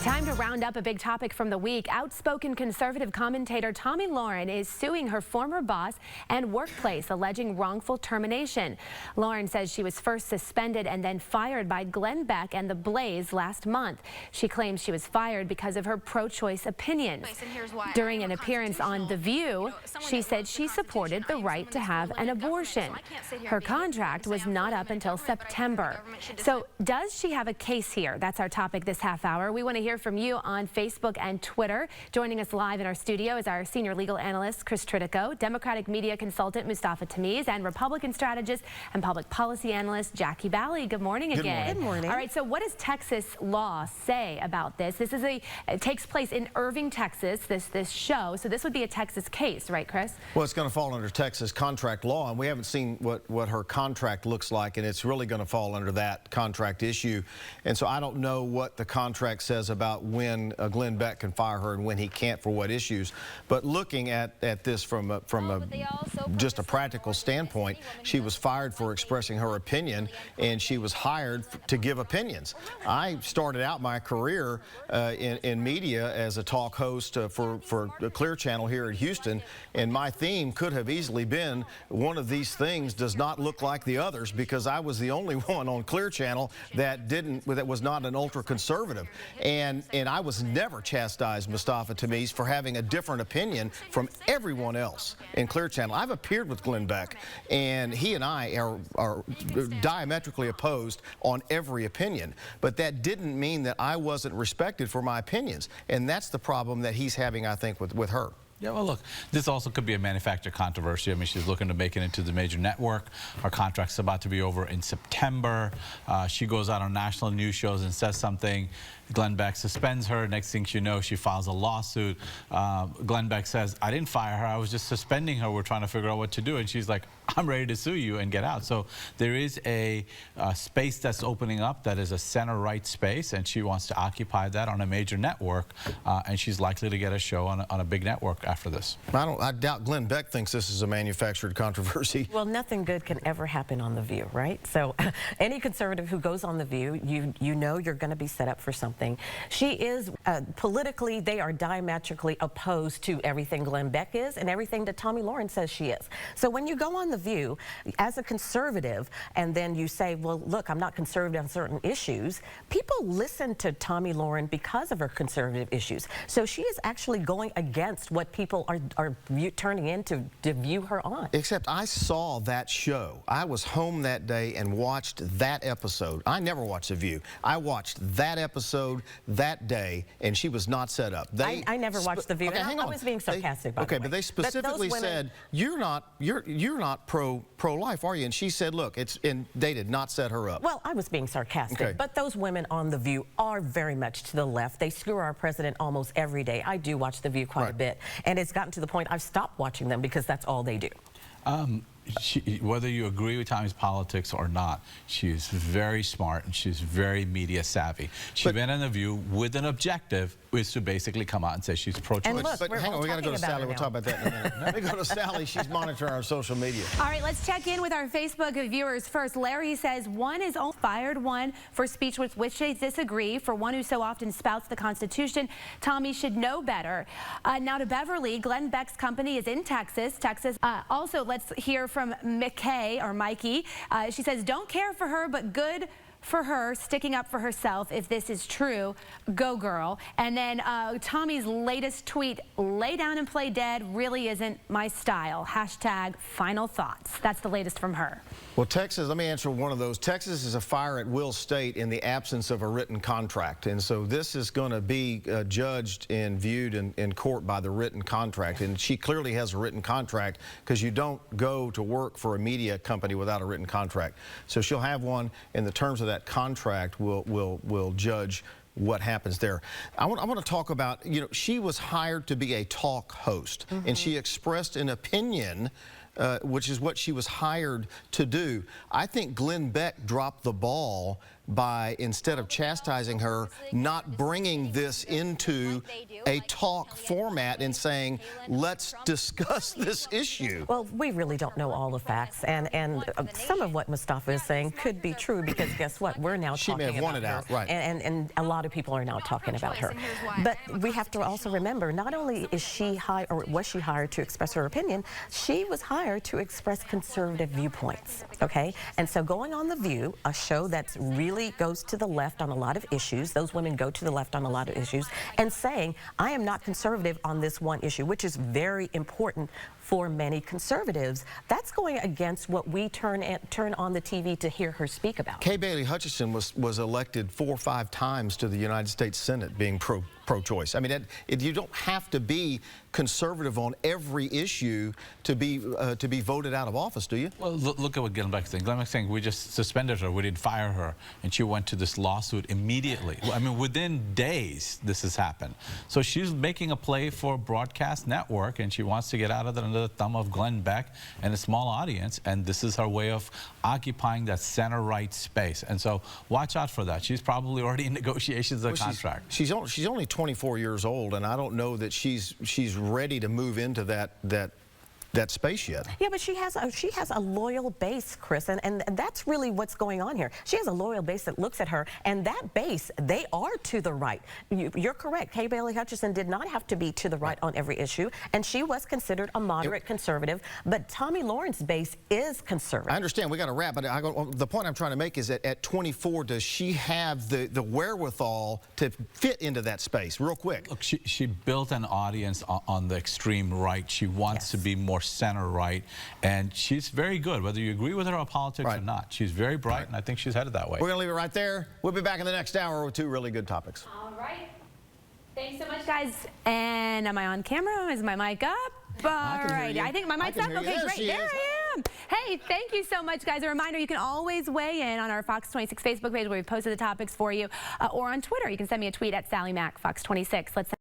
Time to round up a big topic from the week. Outspoken conservative commentator Tomi Lahren is suing her former boss and workplace, alleging wrongful termination. Lahren says she was first suspended and then fired by Glen Beck and TheBlaze last month. She claims she was fired because of her pro-choice opinions. During an appearance on The View, she said she supported the right to have an abortion. Her contract was not up until September. So does she have a case here? That's our topic this half hour. We want to hear from you on Facebook and Twitter. Joining us live in our studio is our senior legal analyst, Chris Tritico, Democratic media consultant, Mustafa Tamiz, and Republican strategist and public policy analyst, Jackie Bally. Good morning again. Good morning. All right, so what does Texas law say about this? This is it takes place in Irving, Texas, this show. So this would be a Texas case, right, Chris? Well, it's going to fall under Texas contract law, and we haven't seen what her contract looks like, and it's really going to fall under that contract issue. And so I don't know what the contract says about when Glen Beck can fire her and when he can't for what issues. But looking at this from just a practical standpoint, she was fired for expressing her opinion, and she was hired to give opinions. I started out my career in media as a talk host for the Clear Channel here in Houston, and my theme could have easily been one of these things does not look like the others, because I was the only one on Clear Channel that was not an ultra-conservative. And I was never chastised, Mustafa Tamiz, for having a different opinion from everyone else in Clear Channel. I've appeared with Glen Beck, and he and I are diametrically opposed on every opinion. But that didn't mean that I wasn't respected for my opinions. And that's the problem that he's having, I think, with her. Yeah, well, look, this also could be a manufactured controversy. I mean, she's looking to make it into the major network. Her contract's about to be over in September. She goes out on national news shows and says something. Glen Beck suspends her. Next thing you know, she files a lawsuit. Glen Beck says, I didn't fire her. I was just suspending her. We're trying to figure out what to do. And she's like, I'm ready to sue you and get out. So there is a space that's opening up that is a center-right space, and she wants to occupy that on a major network, and she's likely to get a show on a big network after this. I doubt Glen Beck thinks this is a manufactured controversy. Well, nothing good can ever happen on The View, right? So any conservative who goes on The View, you know you're going to be set up for something. She is, politically, they are diametrically opposed to everything Glen Beck is and everything that Tomi Lahren says she is. So when you go on The View as a conservative and then you say, well, look, I'm not conservative on certain issues, people listen to Tomi Lahren because of her conservative issues. So she is actually going against what people are turning in to view her on. Except I saw that show. I was home that day and watched that episode. I never watched The View. I watched that episode that day, and she was not set up. I never watched The View. Okay, hang on. I was being sarcastic, by the way. But they specifically said, you're not pro-life, are you? And she said, look, and they did not set her up. Well, I was being sarcastic, okay. But those women on The View are very much to the left. They screw our president almost every day. I do watch The View quite a bit, and it's gotten to the point I've stopped watching them because that's all they do. Whether you agree with Tomi's politics or not, she is very smart and she's very media savvy. She's been on The View with an objective, is to basically come out and say she's pro-choice. But hang on, we got to go to Sally. We'll talk about that in a minute. Let me go to Sally. She's monitoring our social media. All right, let's check in with our Facebook viewers first. Larry says one is fired, one for speech with which they disagree, for one who so often spouts the Constitution. Tomi should know better. Now to Beverly, Glen Beck's company is in Texas. Also, let's hear from Mikey. She says, don't care for her, but good for her sticking up for herself. If this is true, go girl. And then Tomi's latest tweet, lay down and play dead really isn't my style. Hashtag final thoughts. That's the latest from her. Well, Texas, let me answer one of those. Texas is a fire at will state in the absence of a written contract. And so this is going to be judged and viewed in court by the written contract. And she clearly has a written contract, because you don't go to work for a media company without a written contract. So she'll have one, and the terms of that contract will judge what happens there. I want to talk about, she was hired to be a talk host, and she expressed an opinion, which is what she was hired to do. I think Glen Beck dropped the ball by, instead of chastising her, not bringing this into a talk format and saying, let's discuss this issue. Well, we really don't know all the facts, and some of what Mustafa is saying could be true, because guess what? We're now She talking may have about wanted her, out, right. and a lot of people are now talking about her. But we have to also remember, not only is she hired, or was she hired to express her opinion, she was hired to express conservative viewpoints, okay? And so going on The View, a show that really goes to the left on a lot of issues, those women go to the left on a lot of issues, and saying, I am not conservative on this one issue, which is very important for many conservatives, that's going against what we turn on the TV to hear her speak about. Kay Bailey Hutchison was elected 4 or 5 times to the United States Senate being pro-choice. I mean, you don't have to be conservative on every issue to be voted out of office, do you? Well, look at what Glen Beck saying. Glen Beck saying we just suspended her, we didn't fire her, and she went to this lawsuit immediately. I mean, within days this has happened. So she's making a play for a broadcast network, and she wants to get out of it under the thumb of Glen Beck and a small audience, and this is her way of occupying that center-right space. And so watch out for that. She's probably already in negotiations of the contract. She's only 24 years old, and I don't know that she's ready to move into that space yet. Yeah, but she has a loyal base, Chris, and that's really what's going on here. She has a loyal base that looks at her, and that base, they are to the right. You're correct. Kay Bailey Hutchison did not have to be to the right on every issue, and she was considered a moderate conservative, but Tomi Lahren's base is conservative. I understand. We got to wrap, but the point I'm trying to make is that at 24, does she have the wherewithal to fit into that space? Real quick. Look, she built an audience on the extreme right. She wants to be more center right, and she's very good, whether you agree with her on politics or not. She's very bright, and I think she's headed that way. We're going to leave it right there. We'll be back in the next hour with 2 really good topics. All right. Thanks so much, guys. And am I on camera? Is my mic up? All right. I think my mic's up. Okay, great. There I am. Hey, thank you so much, guys. A reminder, you can always weigh in on our Fox 26 Facebook page where we posted the topics for you, or on Twitter. You can send me a tweet at Sally Mac Fox 26. Let's